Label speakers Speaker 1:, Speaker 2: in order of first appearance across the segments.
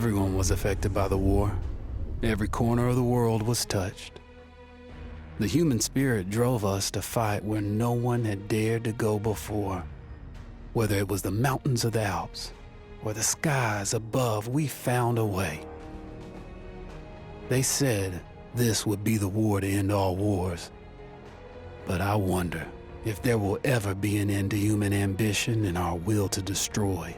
Speaker 1: Everyone was affected by the war. Every corner of the world was touched. The human spirit drove us to fight where no one had dared to go before. Whether it was the mountains of the Alps or the skies above, we found a way. They said this would be the war to end all wars. But I wonder if there will ever be an end to human ambition and our will to destroy.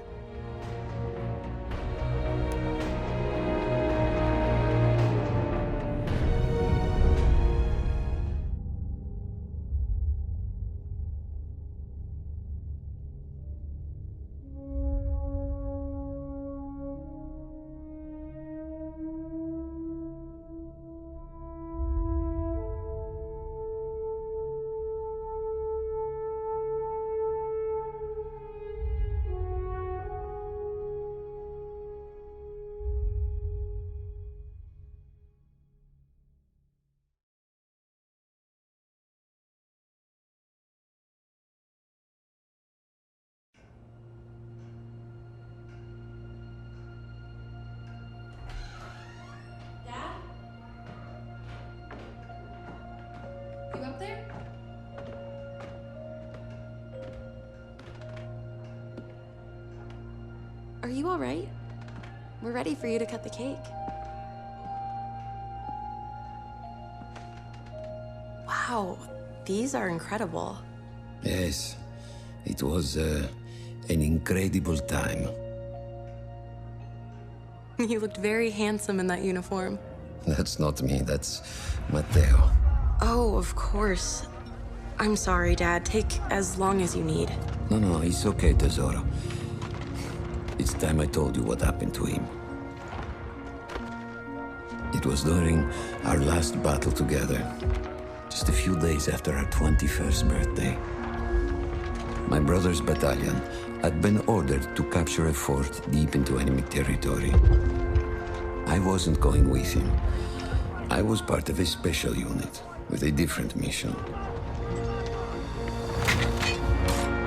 Speaker 2: Up there? Are you all right? We're ready for you to cut the cake. Wow, these are incredible.
Speaker 3: Yes, it was an incredible time.
Speaker 2: You looked very handsome in that uniform.
Speaker 3: That's not me, that's Matteo.
Speaker 2: Oh, of course. I'm sorry, Dad. Take as long as you need.
Speaker 3: No, it's okay, Tesoro. It's time I told you what happened to him. It was during our last battle together, just a few days after our 21st birthday. My brother's battalion had been ordered to capture a fort deep into enemy territory. I wasn't going with him. I was part of a special unit with a different mission.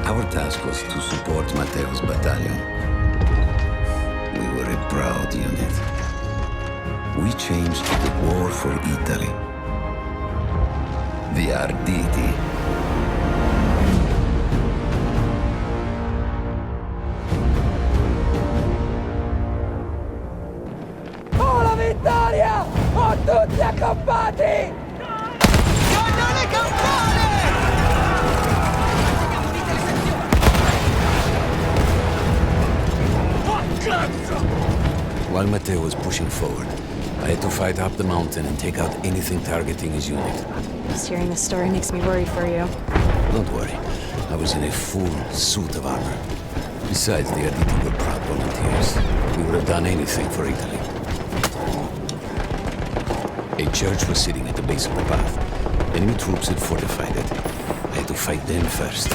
Speaker 3: Our task was to support Matteo's battalion. We were a proud unit. We changed the war for Italy. The Arditi.
Speaker 4: Oh, la vittoria! Oh, tutti accampati! Voglio le campane!
Speaker 3: While Matteo was pushing forward, I had to fight up the mountain and take out anything targeting his unit.
Speaker 2: Just hearing this story makes me worry for you.
Speaker 3: Don't worry, I was in a full suit of armor. Besides, the Arditi were proud volunteers. We would have done anything for Italy. A church was sitting at the base of the path. Enemy troops had fortified it. I had to fight them first.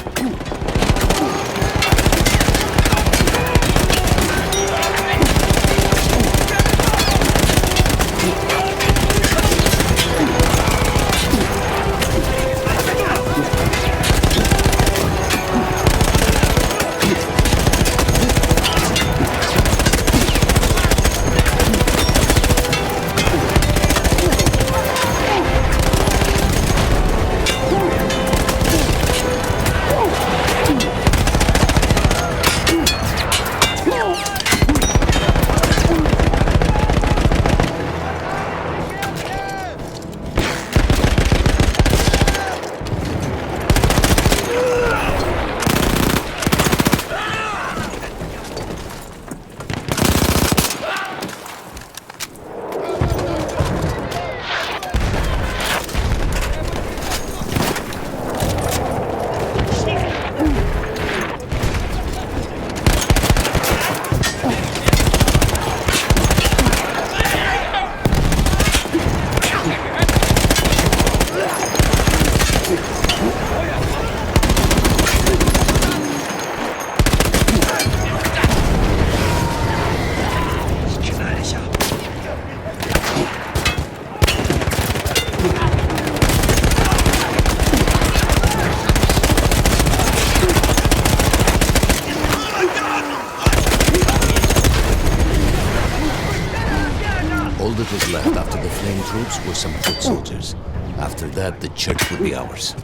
Speaker 3: remaining troops were some foot soldiers. After that, the church would be ours.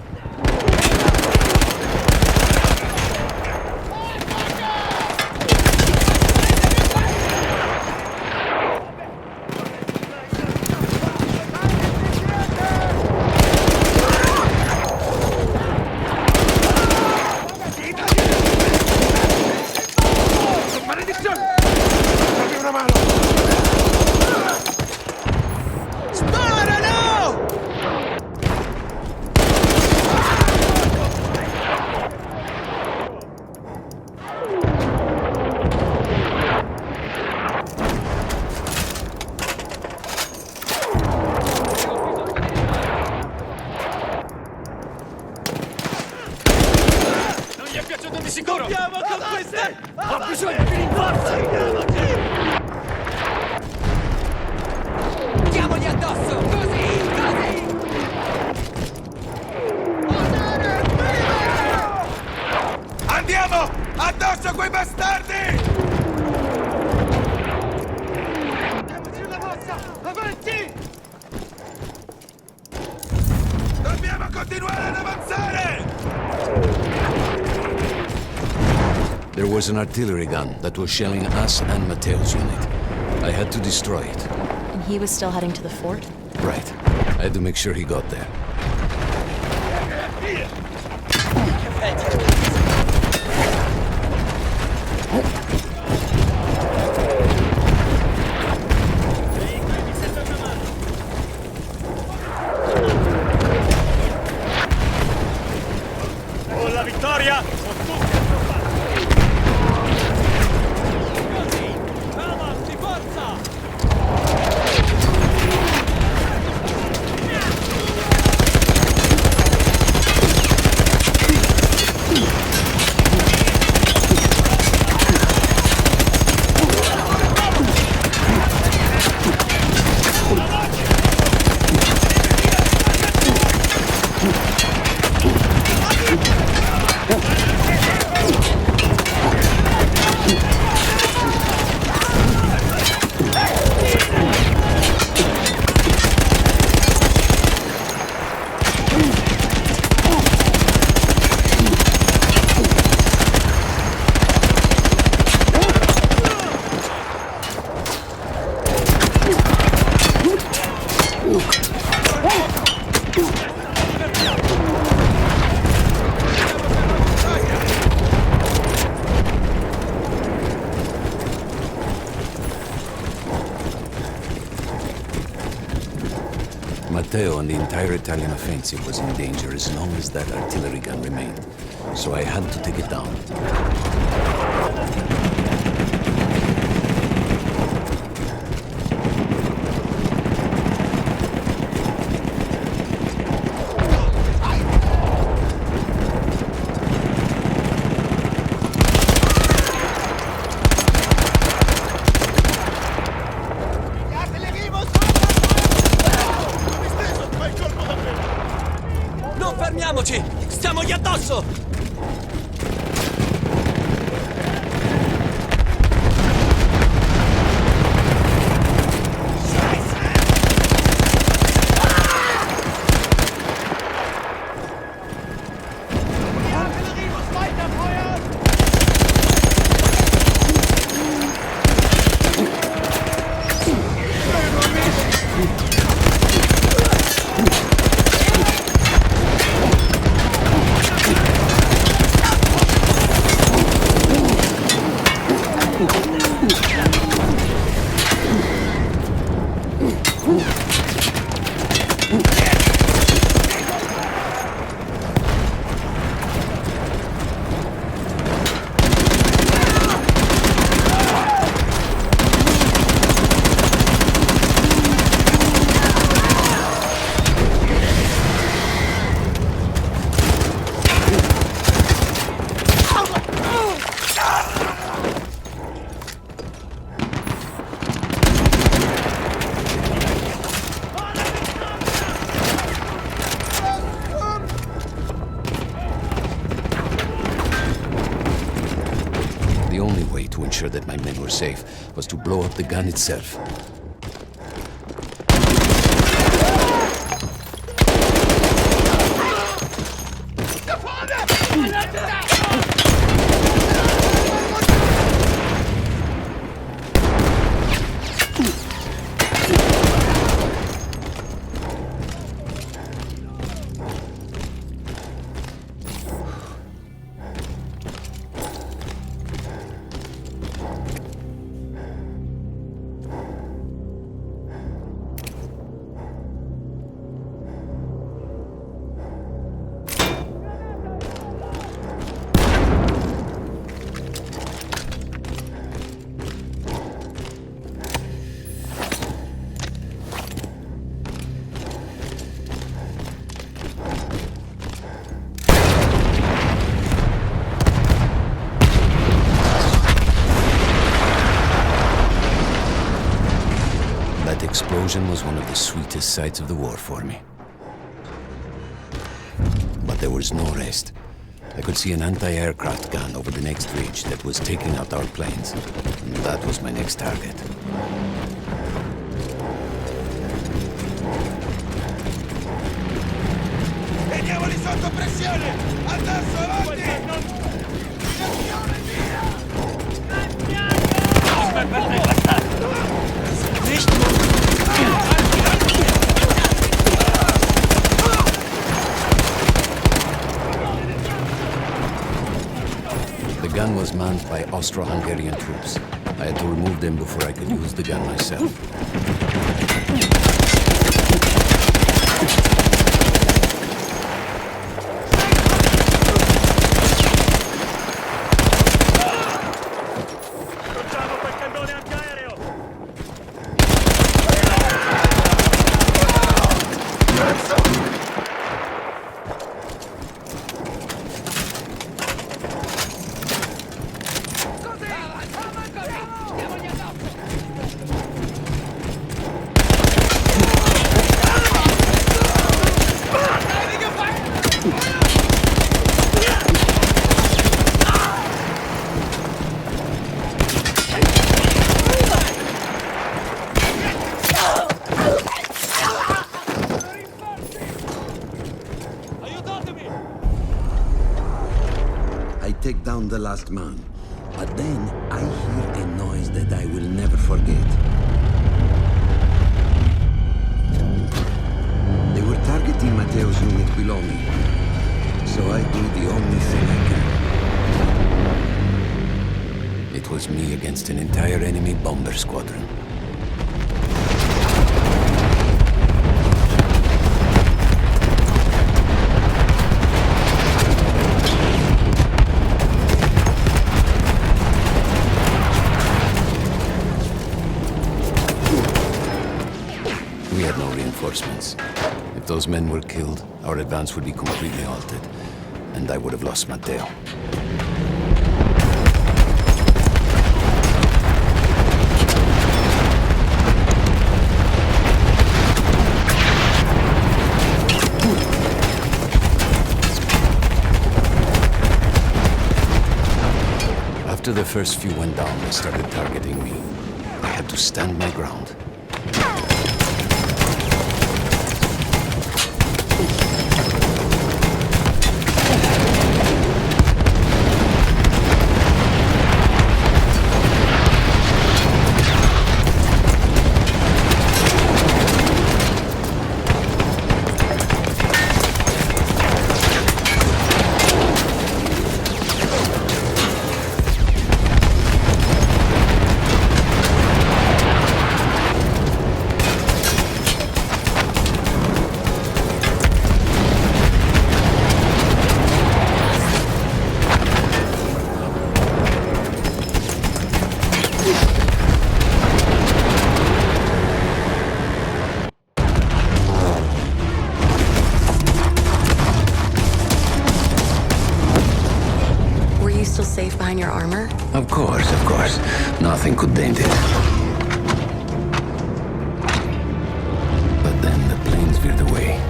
Speaker 4: Dobbiamo conquistare! Ho bisogno di rinforzi! Diamogli addosso! Così!
Speaker 5: Andiamo! Addosso a quei bastardi!
Speaker 4: Diamoci una mossa! Avanti!
Speaker 5: Dobbiamo continuare ad avanzare!
Speaker 3: There was an artillery gun that was shelling us and Matteo's unit. I had to destroy it.
Speaker 6: And he was still heading to the fort?
Speaker 3: Right. I had to make sure he got there.
Speaker 4: Con la vittoria! Avanti, forza!
Speaker 3: Matteo and the entire Italian offensive was in danger as long as that artillery gun remained. So I had to take it down.
Speaker 4: Non fermiamoci! Stiamogli addosso!
Speaker 3: The only way to ensure that my men were safe was to blow up the gun itself. explosion was one of the sweetest sights of the war for me. But there was no rest. I could see an anti-aircraft gun over the next ridge that was taking out our planes. And that was my next target.
Speaker 5: Teniamoli sotto pressione! Addosso, avanti!
Speaker 3: The gun was manned by Austro-Hungarian troops. I had to remove them before I could use the gun myself. Take down the last man, but then I hear a noise that I will never forget. They were targeting Matteo's unit below me, so I do the only thing I can. It was me against an entire enemy bomber squadron. We had no reinforcements. If those men were killed, our advance would be completely halted, and I would have lost Matteo. After the first few went down, they started targeting me. I had to stand my ground.
Speaker 2: Safe behind your armor?
Speaker 3: Of course. Nothing could dent it. But then the planes veered away.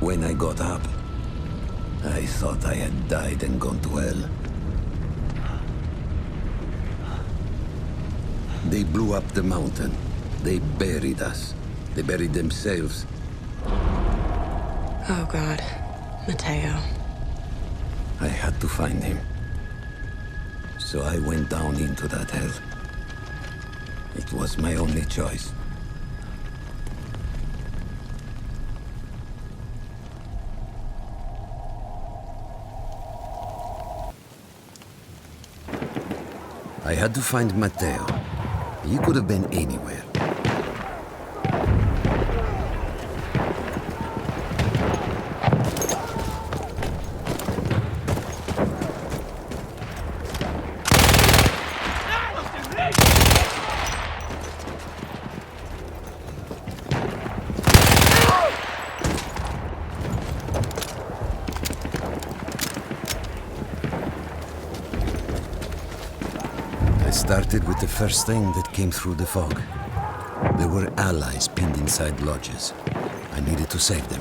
Speaker 3: When I got up, I thought I had died and gone to hell. They blew up the mountain. They buried us. They buried themselves.
Speaker 2: Oh, God. Mateo.
Speaker 3: I had to find him. So I went down into that hell. It was my only choice. I had to find Mateo. He could have been anywhere. I started with the first thing that came through the fog. There were allies pinned inside lodges. I needed to save them.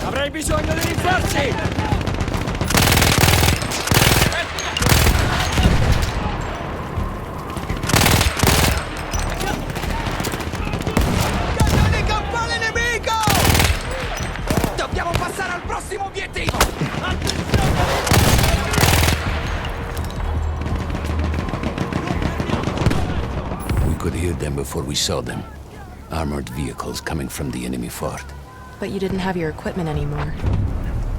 Speaker 4: Avrei bisogno di rinforzi!
Speaker 5: Cannone campale nemico! Dobbiamo passare al prossimo obiettivo!
Speaker 3: We could hear them before we saw them. Armored vehicles coming from the enemy fort.
Speaker 6: But you didn't have your equipment anymore.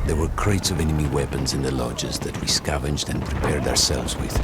Speaker 3: There were crates of enemy weapons in the lodges that we scavenged and prepared ourselves with.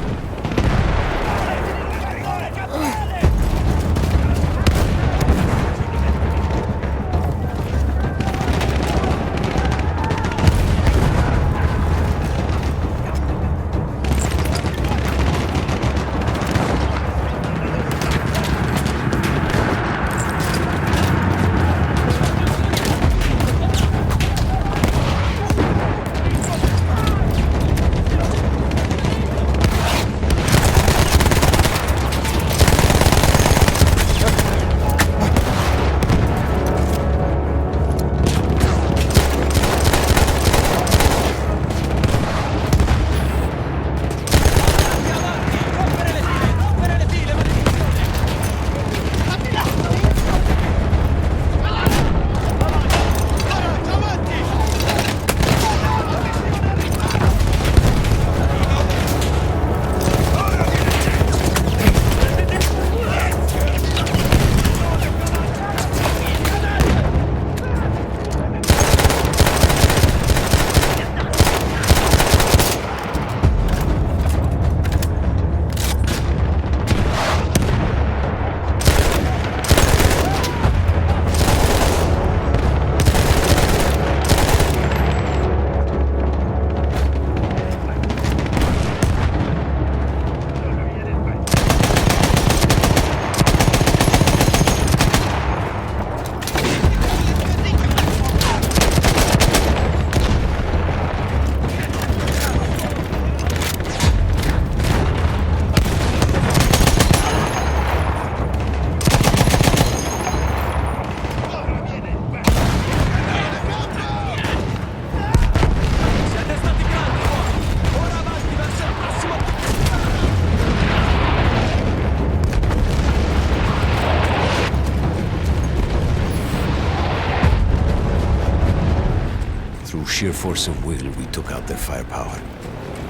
Speaker 3: Through sheer force of will, we took out their firepower.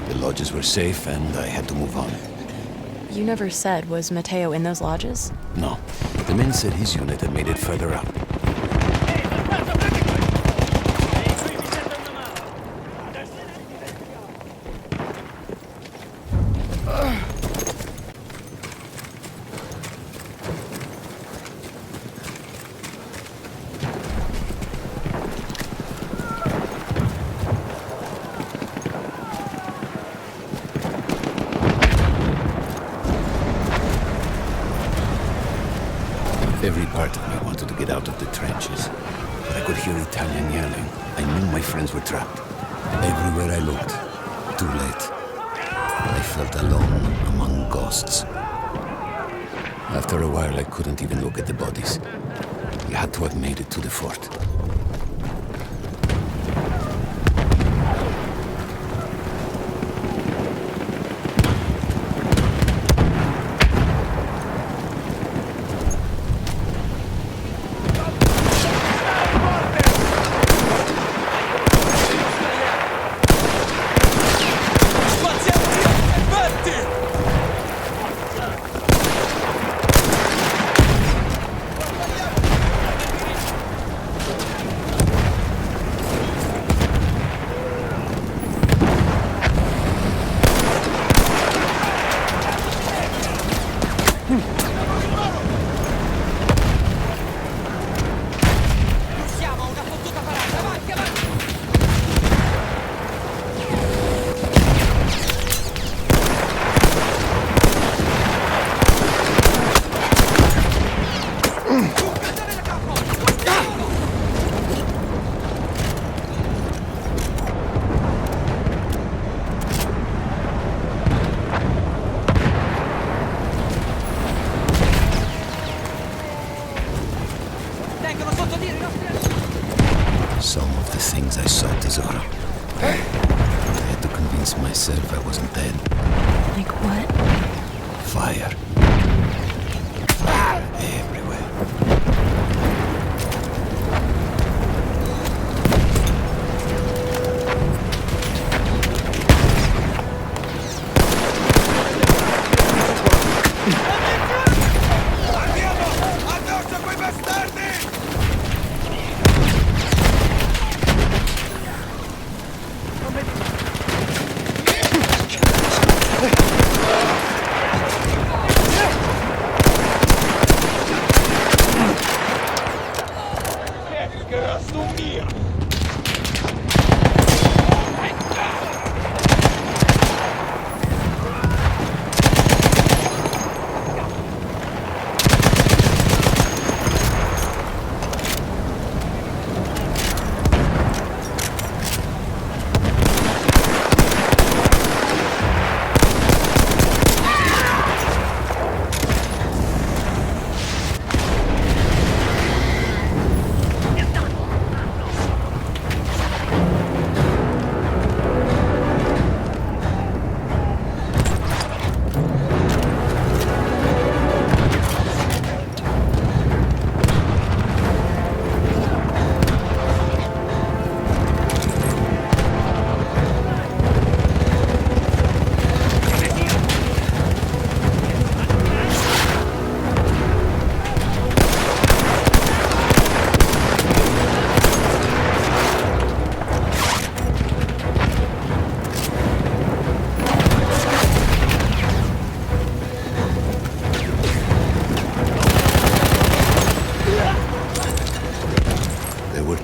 Speaker 3: The lodges were safe, and I had to move on.
Speaker 6: You never said, was Mateo in those lodges?
Speaker 3: No. The men said his unit had made it further up. could hear Italian yelling. I knew my friends were trapped. Everywhere I looked, too late. I felt alone among ghosts. After a while, I couldn't even look at the bodies. We had to have made it to the fort. Some of the things I saw, Tesoro. I had to convince myself I wasn't dead.
Speaker 6: Like what?
Speaker 3: Fire. Fire everywhere.
Speaker 5: Addosso a quei bastardi!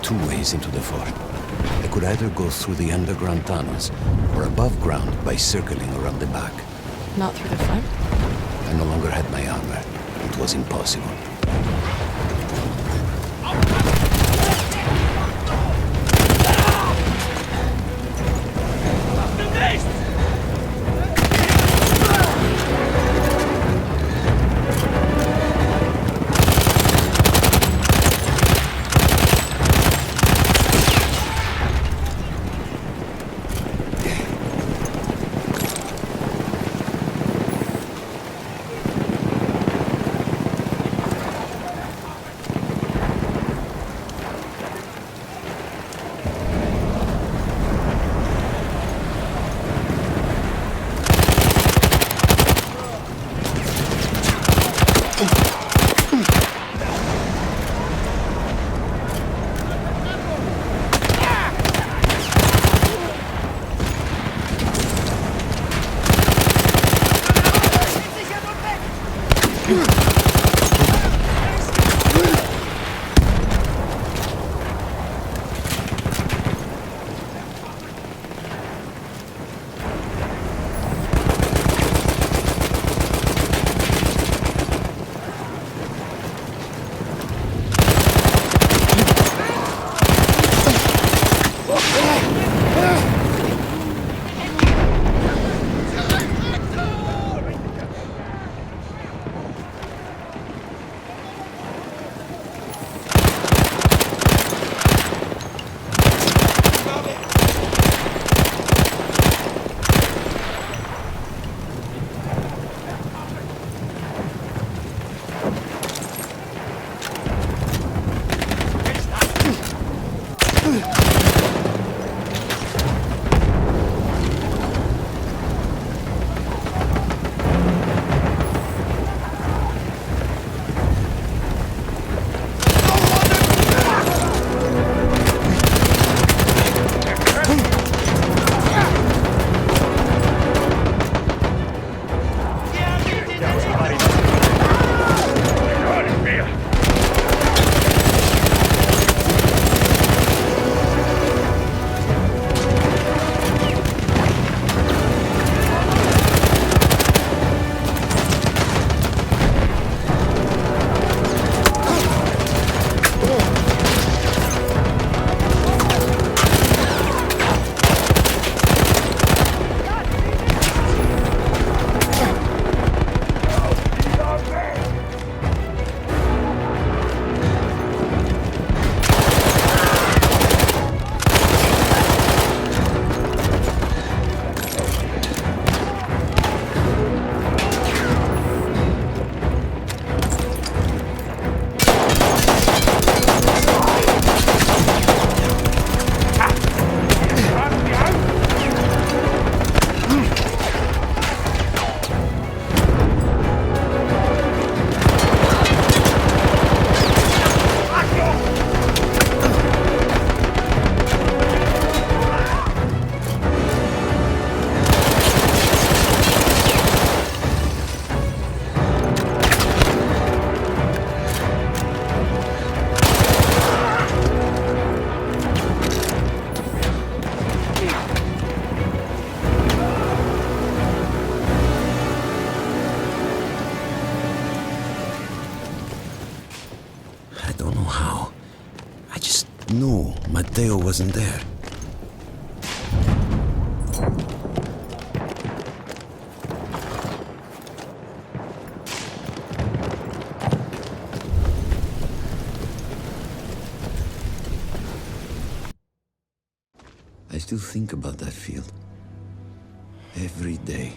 Speaker 3: Two ways into the fort. I could either go through the underground tunnels or above ground by circling around the back.
Speaker 6: Not through the front?
Speaker 3: I no longer had my armor. It was impossible. No, Matteo wasn't there. I still think about that field. Every day.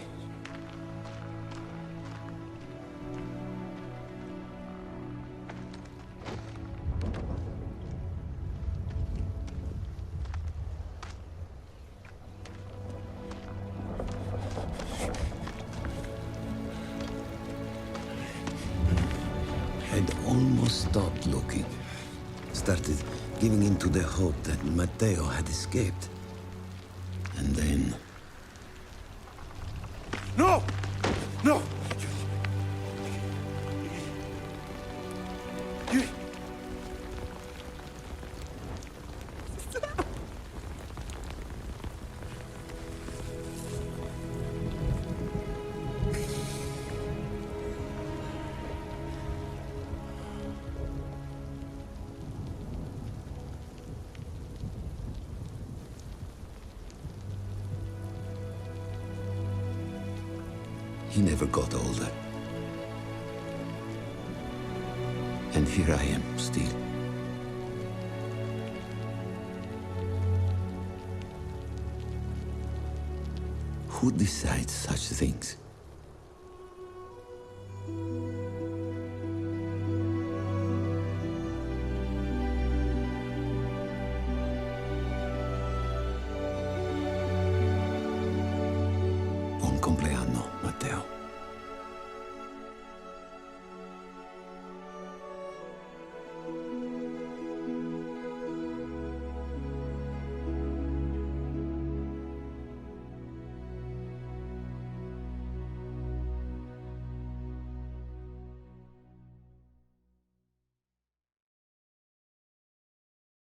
Speaker 3: I'd almost stopped looking. Started giving in to the hope that Matteo had escaped. And then...
Speaker 4: No! No!
Speaker 3: He never got older. And here I am, still. Who decides such things? Buon compleanno, Matteo.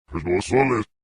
Speaker 7: Pues vos soles.